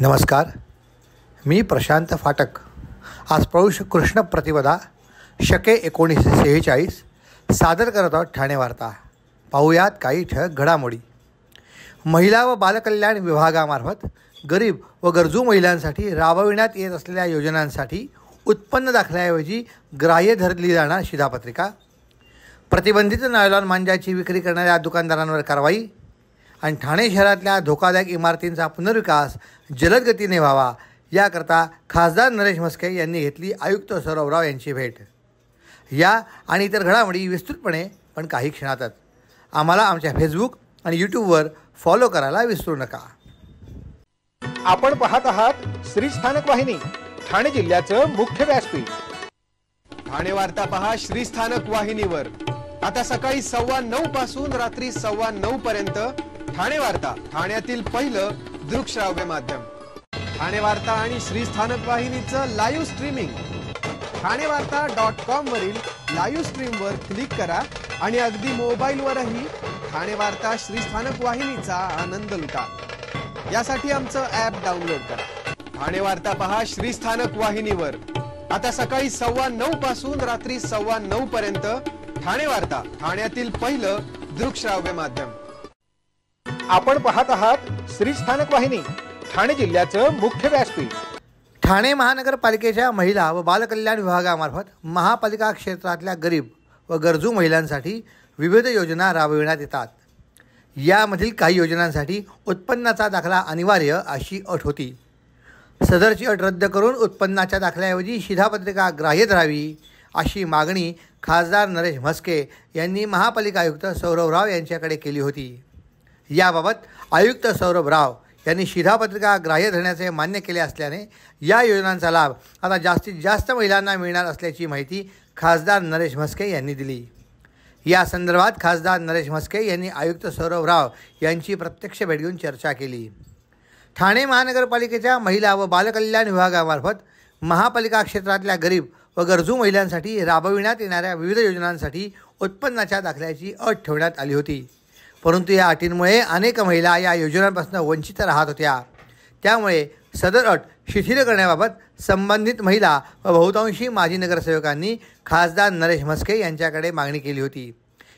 नमस्कार, मी प्रशांत फाटक. आज पौष कृष्ण प्रतिपदा शके 1946 सादर करत आहोत ठाणे वार्ता. पाहूयात काही ठळक घडामोडी. महिला व बालकल्याण विभागामार्फत गरीब व गरजू महिलांसाठी राबविण्यात येत असलेल्या योजनांसाठी उत्पन्न दाखल्याऐवजी ग्राह्य धरली जाणार शिधापत्रिका. प्रतिबंधित नायलॉन मांजाची विक्री करणाऱ्या दुकानदारांवर कारवाई. आणि ठाणे शहरातल्या धोकादायक इमारतींचा पुनर्विकास जलद गतीने व्हावा याकरता खासदार नरेश म्हस्के यांनी घेतली आयुक्त सौरभ राव यांची भेट. या आणि इतर घडामोडी विस्तृतपणे पण काही क्षणातच. आम्हाला आमच्या फेसबुक आणि यूट्यूबवर फॉलो करायला विसरू नका. आपण पाहत आहात श्री स्थानक वाहिनी, ठाणे जिल्ह्याचं मुख्य व्यासपीठ. ठाणे वार्ता पहा श्री स्थानक वाहिनीवर. आता सकाळी 9:15 पासून रात्री 9:15 पर्यंत ठाणे वार्ता, ठाण्यातील पहिलं दृकश्राव्य माध्यम. ठाणे वार्ता आणि श्री स्थानक वाहिनीचं लाईव्ह स्ट्रीमिंग ठाणेवार्ता.com वरील लाईव्ह स्ट्रीमवर क्लिक करा आणि अगदी मोबाईलवरही ठाणे वार्ता श्री स्थानक वाहिनीचा आनंद लुटा. यासाठी आमचं ॲप डाउनलोड करा. ठाणे वार्ता पहा श्री स्थानक वाहिनीवर. आता सकाळी 9:15 पासून रात्री 9:15 पर्यंत ठाणे वार्ता, ठाण्यातील पहिलं दृकश्राव्य माध्यम. आपण पाहत आहात श्री स्थानक वाहिनी, ठाणे जिल्ह्याचं मुख्य व्यासपीठ. ठाणे महानगरपालिकेच्या महिला व बालकल्याण विभागामार्फत महापालिका क्षेत्रातल्या गरीब व गरजू महिलांसाठी विविध योजना राबविण्यात येतात. यामधील काही योजनांसाठी उत्पन्नाचा दाखला अनिवार्य अशी अट होती. सदरची अट रद्द करून उत्पन्नाच्या दाखल्याऐवजी शिधापत्रिका ग्राह्य धरावी अशी मागणी खासदार नरेश म्हस्के यांनी महापालिका आयुक्त सौरभ राव यांच्याकडे केली होती. याबाबत आयुक्त सौरभ राव यांनी शिधापत्रिका ग्राह्य धरण्याचे मान्य केले असल्याने या योजनांचा लाभ आता जास्तीत जास्त महिलांना मिळणार असल्याची माहिती खासदार नरेश म्हस्के यांनी दिली. या संदर्भात खासदार नरेश म्हस्के यांनी आयुक्त सौरभ राव यांची प्रत्यक्ष भेट घेऊन चर्चा केली. ठाणे महानगरपालिकेच्या महिला व बालकल्याण विभागामार्फत महापालिका क्षेत्रातल्या गरीब व गरजू महिलांसाठी राबविण्यात येणाऱ्या विविध योजनांसाठी उत्पन्नाच्या दाखल्याची अट ठेवण्यात आली होती. परंतु या अटींमुळे अनेक महिला या योजनांपासून वंचित राहत होत्या. त्यामुळे सदर अट शिथिल करण्याबाबत संबंधित महिला व बहुतांशी माजी नगरसेवकांनी खासदार नरेश म्हस्के यांच्याकडे मागणी केली होती.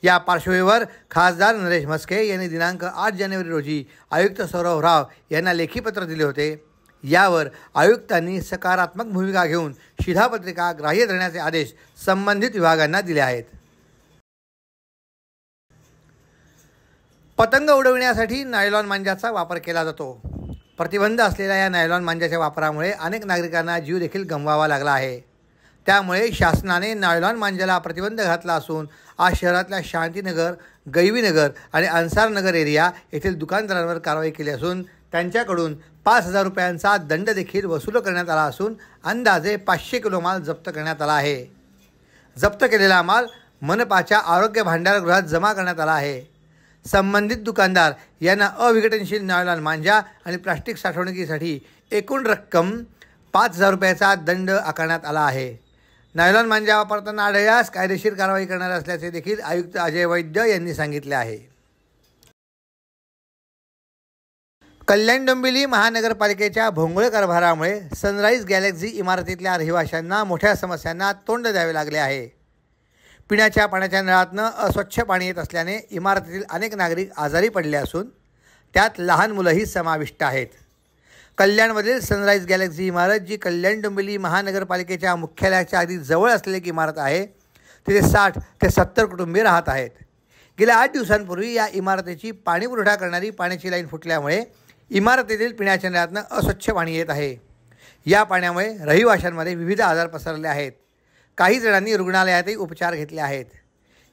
या पार्श्वभूमीवर खासदार नरेश म्हस्के यांनी दिनांक 8 जानेवारी रोजी आयुक्त सौरभ राव यांना लेखी पत्र दिले होते. यावर आयुक्तांनी सकारात्मक भूमिका घेऊन शिधापत्रिका ग्राह्य धरण्याचे आदेश संबंधित विभागांना दिले आहेत. पतंग उडविण्यासाठी नायलॉन मांजाचा वापर केला जातो. प्रतिबंध असलेल्या या नायलॉन मांजाच्या वापरामुळे अनेक नागरिकांना जीव देखील गमवावा लागला आहे. त्यामुळे शासनाने नायलॉन मांजाला प्रतिबंध घातला असून आज शहरातल्या शांतीनगर, गैवीनगर आणि अन्सारनगर एरिया येथील दुकानदारांवर कारवाई केली असून त्यांच्याकडून 5,000 रुपयांचा दंड देखील वसूल करण्यात आला असून अंदाजे 500 किलो माल जप्त करण्यात आला आहे. जप्त केलेला माल मनपाच्या आरोग्य भांडारगृहात जमा करण्यात आला आहे. संबंधित दुकानदार यांना अविघटनशील नायलॉन मांजा आणि प्लास्टिक साठवणुकीसाठी एकूण रक्कम 5,000 रुपयाचा दंड आकारण्यात आला आहे. नायलॉन मांजा वापरताना आढळल्यास कायदेशीर कारवाई करणार असल्याचे देखील आयुक्त अजय वैद्य यांनी सांगितले आहे. कल्याण डोंबिवली महानगरपालिकेच्या भोंगळ कारभारामुळे सनराईज गॅलेक्सी इमारतीतल्या रहिवाशांना मोठ्या समस्यांना तोंड द्यावे लागले आहे. पिण्याच्या पाण्याच्या नळातनं अस्वच्छ पाणी येत असल्याने इमारतीतील अनेक नागरिक आजारी पडले असून त्यात लहान मुलंही समाविष्ट आहेत. कल्याणमधील सनराईज गॅलेक्सी इमारत, जी कल्याण डोंबिवली महानगरपालिकेच्या मुख्यालयाच्या अगदी जवळ असलेली एक इमारत आहे, तिथे 60 ते 70 कुटुंबीय राहत आहेत. गेल्या 8 दिवसांपूर्वी या इमारतीची पाणी पुरवठा करणारी पाण्याची लाईन फुटल्यामुळे इमारतीतील पिण्याच्या नळातनं अस्वच्छ पाणी येत आहे. या पाण्यामुळे रहिवाशांमध्ये विविध आजार पसरले आहेत. काही जणांनी रुग्णालयातही उपचार घेतले आहेत.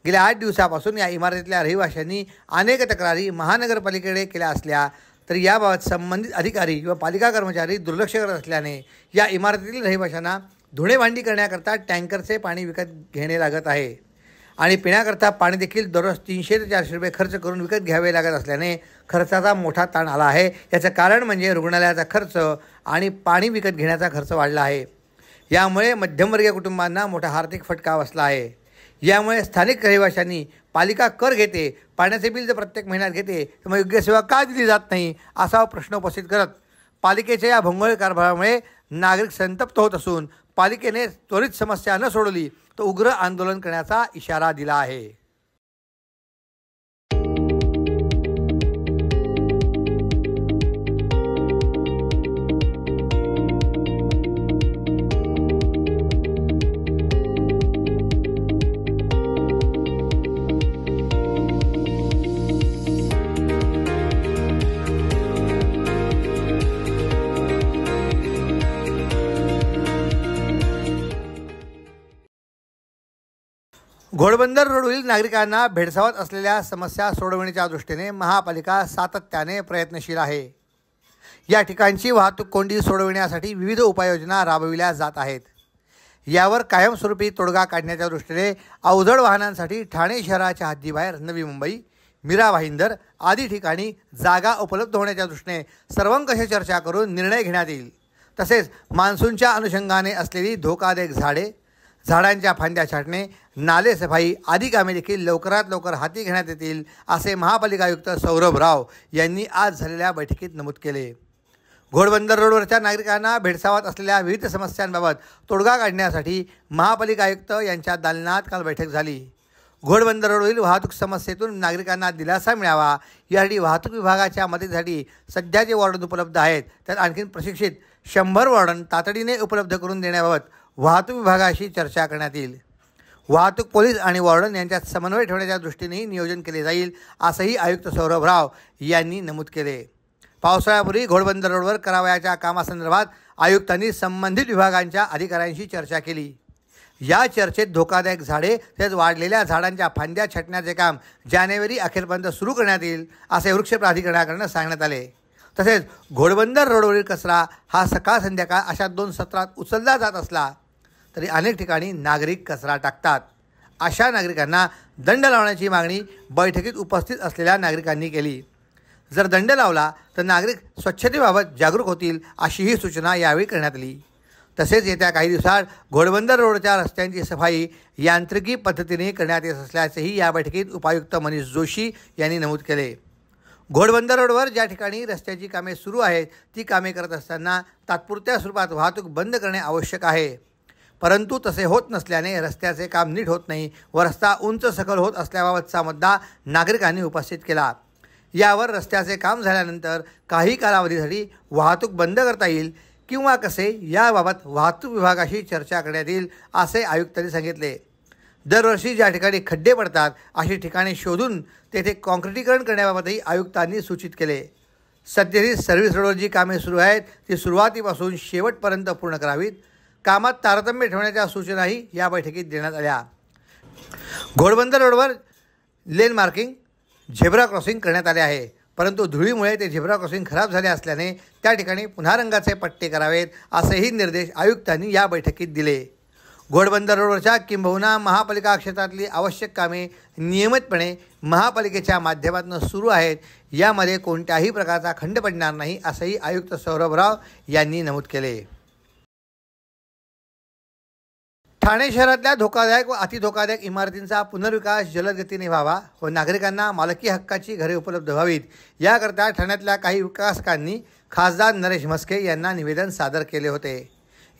गेल्या 8 दिवसापासून या इमारतीतल्या रहिवाशांनी अनेक तक्रारी महानगरपालिकेकडे केल्या असल्या तरी याबाबत संबंधित अधिकारी व पालिका कर्मचारी दुर्लक्ष करत असल्याने या इमारतीतील रहिवाशांना धुणेभांडी करण्याकरता टँकरचे पाणी विकत घेणे लागत आहे आणि पिण्याकरता पाणी देखील दररोज 300 ते 400 रुपये खर्च करून विकत घ्यावे लागत असल्याने खर्चाचा मोठा ताण आला आहे. याचं कारण म्हणजे रुग्णालयाचा खर्च आणि पाणी विकत घेण्याचा खर्च वाढला आहे. यामुळे मध्यमवर्गीय कुटुंबांना मोठा आर्थिक फटका बसला आहे. यामुळे स्थानिक रहिवाशांनी पालिका कर घेते, पाण्याचे बिल जर प्रत्येक महिन्यात घेते तर मग योग्य सेवा का दिली जात नाही असा प्रश्न उपस्थित करत पालिकेच्या या भोंगळ कारभारामुळे नागरिक संतप्त होत असून पालिकेने त्वरित समस्या न सोडवली तर उग्र आंदोलन करण्याचा इशारा दिला आहे. घोडबंदर रोडवरील नागरिकांना भेडसावत असलेल्या समस्या सोडवण्याच्या दृष्टीने महापालिका सातत्याने प्रयत्नशील आहे. या ठिकाणची वाहतूक कोंडी सोडविण्यासाठी विविध उपाययोजना राबविल्या जात आहेत. यावर कायमस्वरूपी तोडगा काढण्याच्या दृष्टीने अवजड वाहनांसाठी ठाणे शहराच्या हद्दीबाहेर नवी मुंबई, मीरा भाईंदर आदी ठिकाणी जागा उपलब्ध होण्याच्या दृष्टीने सर्वंकष चर्चा करून निर्णय घेण्यात येईल. तसेच मान्सूनच्या अनुषंगाने असलेली धोकादायक झाडे, झाडांच्या फांद्या छाटणे, नाले सफाई आदी कामे देखील लवकरात लवकर हाती घेण्यात येतील असे महापालिका आयुक्त सौरभ राव यांनी आज झालेल्या बैठकीत नमूद केले. घोडबंदर रोडवरच्या नागरिकांना भेडसावत असलेल्या विविध समस्यांबाबत तोडगा काढण्यासाठी महापालिका आयुक्त यांच्या दालनात काल बैठक झाली. घोडबंदर रोडवरील वाहतूक समस्येतून नागरिकांना दिलासा मिळावा यासाठी वाहतूक विभागाच्या मदतीसाठी सध्या जे वॉर्डन उपलब्ध आहेत त्यात आणखी प्रशिक्षित 100 वॉर्डन तातडीने उपलब्ध करून देण्याबाबत वाहतूक विभागाशी चर्चा करण्यात येईल. वाहतूक पोलीस आणि वॉर्डन यांच्यात समन्वय ठेवण्याच्या दृष्टीनेही नियोजन केले जाईल असंही आयुक्त सौरभ राव यांनी नमूद केले. पावसाळ्यापूर्वी घोडबंदर रोडवर करावयाच्या कामासंदर्भात आयुक्तांनी संबंधित विभागांच्या अधिकाऱ्यांशी चर्चा केली. या चर्चेत धोकादायक झाडे तसेच वाढलेल्या झाडांच्या फांद्या छाटण्याचे काम जानेवारी अखेरपर्यंत सुरू करण्यात येईल असे वृक्ष प्राधिकरणाकडून सांगण्यात आले. तसेच घोडबंदर रोडवरील कचरा हा सकाळ संध्याकाळ अशा 2 सत्रात उचलला जात असला तरी अनेक ठिकाणी नागरिक कचरा टाकतात. अशा नागरिकांना दंड लावण्याची मागणी बैठकीत उपस्थित असलेल्या नागरिकांनी केली. जर दंड लावला तर नागरिक स्वच्छतेबाबत जागरूक होतील अशीही सूचना यावेळी करण्यात आली. तसेच येत्या काही दिवसात घोडबंदर रोडच्या रस्त्यांची सफाई यांत्रिकी पद्धतीने करण्यात येत असल्याचेही या बैठकीत उपायुक्त मनीष जोशी यांनी नमूद केले. घोडबंदर रोडवर ज्या ठिकाणी रस्त्याची कामे सुरू आहेत ती कामे करत असताना तात्पुरत्या स्वरूपात वाहतूक बंद करणे आवश्यक आहे. परंतु तसे होत नसल्याने रस्त्याचे काम नीट होत नाही व रस्ता उंच सखल होत असल्याबाबतचा मुद्दा नागरिकांनी उपस्थित केला. यावर रस्त्याचे काम झाल्यानंतर काही कालावधीसाठी वाहतूक बंद करता येईल किंवा कसे याबाबत वाहतूक विभागाशी चर्चा करण्यात येईल असे आयुक्तांनी सांगितले. दरवर्षी ज्या ठिकाणी खड्डे पडतात अशी ठिकाणे शोधून तेथे काँक्रिटीकरण करण्याबाबतही आयुक्तांनी सूचित केले. सध्याची सर्व्हिस रोडवर जी कामे सुरू आहेत ती सुरुवातीपासून शेवटपर्यंत पूर्ण करावीत. कामात तारतम्य ठेवण्याच्या सूचनाही या बैठकीत देण्यात आल्या. घोडबंदर रोडवर लेन मार्किंग, झेब्रा क्रॉसिंग करण्यात आले आहे, परंतु धुळीमुळे ते झेब्रा क्रॉसिंग खराब झाले असल्याने त्या ठिकाणी पुन्हा रंगाचे पट्टे करावेत असेही निर्देश आयुक्तांनी या बैठकीत दिले. घोडबंदर रोडवरच्या किंबहुना महापालिका क्षेत्रातली आवश्यक कामे नियमितपणे महापालिकेच्या माध्यमातून सुरू आहेत. यामध्ये कोणत्याही प्रकारचा खंड पडणार नाही असंही आयुक्त सौरभ राव यांनी नमूद केले. ठाणे शहरातल्या धोकादायक व अतिधोकादायक इमारतींचा पुनर्विकास जलद गतीने व्हावा व नागरिकांना मालकी हक्काची घरे उपलब्ध व्हावीत याकरता ठाण्यातल्या काही विकासकांनी खासदार नरेश म्हस्के यांना निवेदन सादर केले होते.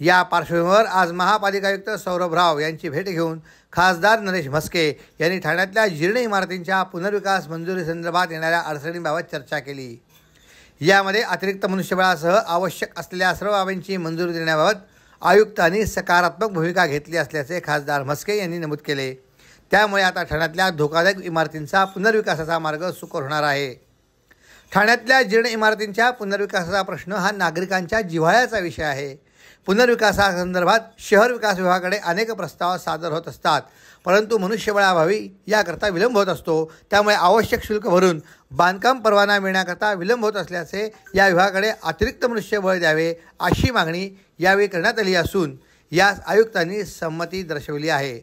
या पार्श्वभूमीवर आज महापालिका आयुक्त सौरभ राव यांची भेट घेऊन खासदार नरेश म्हस्के यांनी ठाण्यातल्या जीर्ण इमारतींच्या पुनर्विकास मंजुरीसंदर्भात येणाऱ्या अडचणींबाबत चर्चा केली. यामध्ये अतिरिक्त मनुष्यबळासह आवश्यक असलेल्या सर्व बाबींची मंजुरी देण्याबाबत आयुक्तांनी सकारात्मक भूमिका घेतली असल्याचे खासदार म्हस्के यांनी नमूद केले. त्यामुळे आता ठाण्यातल्या धोकादायक इमारतींचा पुनर्विकासाचा मार्ग सुकर होणार आहे. ठाण्यातल्या जीर्ण इमारतींच्या पुनर्विकासाचा प्रश्न हा नागरिकांच्या जिव्हाळ्याचा विषय आहे. पुनर्विकासासंदर्भात शहर विकास विभागाकडे अनेक प्रस्ताव सादर होत असतात, परंतु मनुष्यबळाअभावी याकरता विलंब होत असतो. त्यामुळे आवश्यक शुल्क भरून बांधकाम परवाना मिळण्याकरता विलंब होत असल्याचे या विभागाकडे अतिरिक्त मनुष्यबळ द्यावे अशी मागणी यावेळी करण्यात आली असून यास आयुक्तांनी संमती दर्शवली आहे.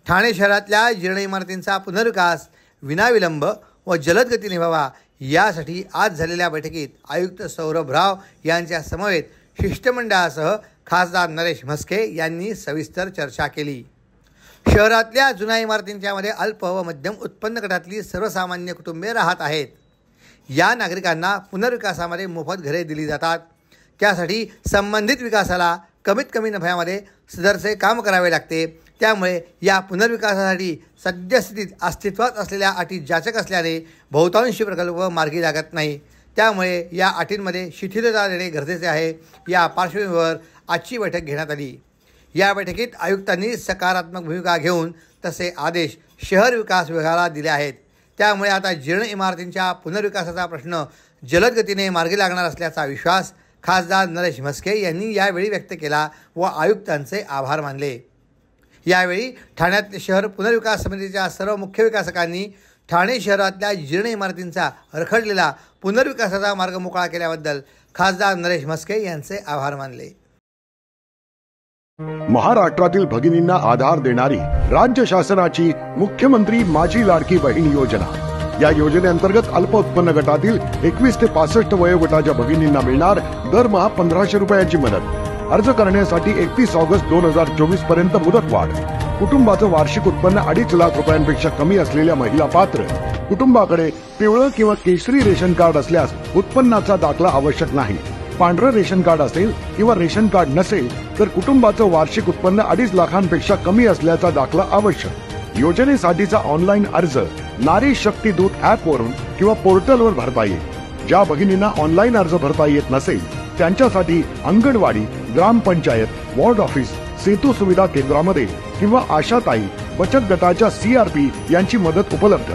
ठाणे शहरातल्या जीर्ण इमारतींचा पुनर्विकास विनाविलंब व जलद गतीने व्हावा यासाठी आज झालेल्या बैठकीत आयुक्त सौरभ राव यांच्या समवेत शिष्टमंडळासह खासदार नरेश म्हस्के यांनी सविस्तर चर्चा केली. शहरातल्या जुन्या इमारतींच्यामध्ये अल्प व मध्यम उत्पन्न गटातली सर्वसामान्य कुटुंबे राहत आहेत. या नागरिकांना पुनर्विकासामध्ये मोफत घरे दिली जातात. त्यासाठी संबंधित विकासाला कमीत कमी नफ्यामध्ये सदरचे काम करावे लागते। त्यामुळे या पुनर्विकासासाठी सद्यस्थितीत अस्तित्वात असलेल्या अटी जाचक असल्याने बहुतांशी प्रकल्प मार्गी लागत नाही। त्यामुळे या अटींमध्ये शिथिलता देणे गरजेचे आहे। या पार्श्वभूमीवर आजची बैठक घेण्यात आली। या बैठकीत आयुक्तांनी सकारात्मक भूमिका घेऊन तसे आदेश शहर विकास विभागाला दिले आहेत। त्यामुळे आता जीर्ण इमारतींच्या पुनर्विकासाचा प्रश्न जलद गतीने मार्गी लागणार असल्याचा विश्वास खासदार नरेश म्हस्के यांनी यावेळी व्यक्त केला व आयुक्तांचे आभार मानले। यावेळी ठाण्यात शहर पुनर्विकास समितीच्या सर्व मुख्य विकासकांनी ठाणे शहरातल्या जीर्ण इमारतींचा रखडलेला पुनर्विकासाचा मार्ग मोकळा केल्याबद्दल खासदार नरेश म्हस्के यांचे आभार मानले। महाराष्ट्रातील भगिनींना आधार देणारी राज्य शासनाची मुख्यमंत्री माझी लाडकी बहीण योजना। या योजनेअंतर्गत अल्प उत्पन्न गटातील 21 ते 65 वयोगटाच्या भगिनींना मिळणार दरमहा 1500 रुपयाची मदत। अर्ज करण्यासाठी 31 ऑगस्ट 2024 पर्यंत मुदतवाढ। कुटुंबाचं वार्षिक उत्पन्न 2.5 लाख रुपयांपेक्षा कमी असलेल्या महिला पात्र। कुटुंबाकडे पिवळं किंवा केशरी रेशन कार्ड असल्यास उत्पन्नाचा दाखला आवश्यक नाही। पांढरं रेशन कार्ड असेल किंवा रेशन कार्ड नसेल तर कुटुंबाचं वार्षिक उत्पन्न 2.5 लाखांपेक्षा कमी असल्याचा दाखला आवश्यक। योजनेसाठीचा ऑनलाईन अर्ज नारी शक्ती दूत ऍप वरून किंवा पोर्टलवर भरता येईल। ज्या भगिनींना ऑनलाईन अर्ज भरता येत नसेल त्यांच्यासाठी अंगणवाडी, ग्रामपंचायत, वॉर्ड ऑफिस, सेतू सुविधा केंद्रामध्ये किंवा आशाताई बचत गटाच्या CRP यांची मदत उपलब्ध।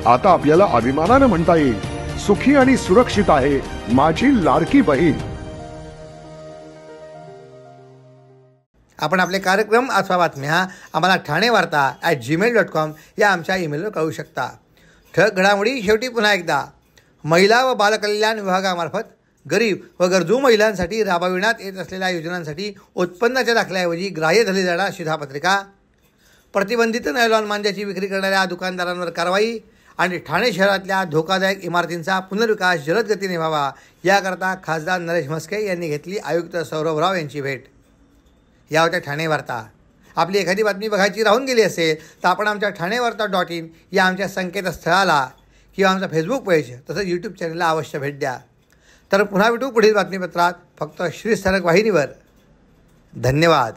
आता आपल्याला अभिमानाने म्हणता येईल, सुखी आणि सुरक्षित आहे माझी लाडकी बहीण। आपण आपले कार्यक्रम अथवा बातम्या आम्हाला ठाणेवार्ता@gmail.com या आमच्या ईमेलवर कळवू शकता। ठळक घडामोडी शेवटी पुन्हा एकदा, महिला व बालकल्याण विभागामार्फत गरीब व गरजू महिलांसाठी राबविण्यात येत असलेल्या योजनांसाठी उत्पन्नाच्या दाखल्याऐवजी ग्राह्य धरली जाणार शिधापत्रिका, प्रतिबंधित नायलॉन मांजाची विक्री करणाऱ्या दुकानदारांवर कारवाई आणि ठाणे शहरातल्या धोकादायक इमारतींचा पुनर्विकास जलद गतीने व्हावा याकरता खासदार नरेश म्हस्के यांनी घेतली आयुक्त सौरभ राव यांची भेट। या होत्या ठाणे वार्ता। आपली एखादी बातमी बघायची राहून गेली असेल तर आपण आमच्या ठाणेवार्ता.in या आमच्या संकेतस्थळाला किंवा आमचा फेसबुक पेज तसंच यूट्यूब चॅनलला अवश्य भेट द्या। तर पुन्हा भेटू पुढील बातमीपत्रात फक्त श्रीस्थानक वाहिनीवर। धन्यवाद।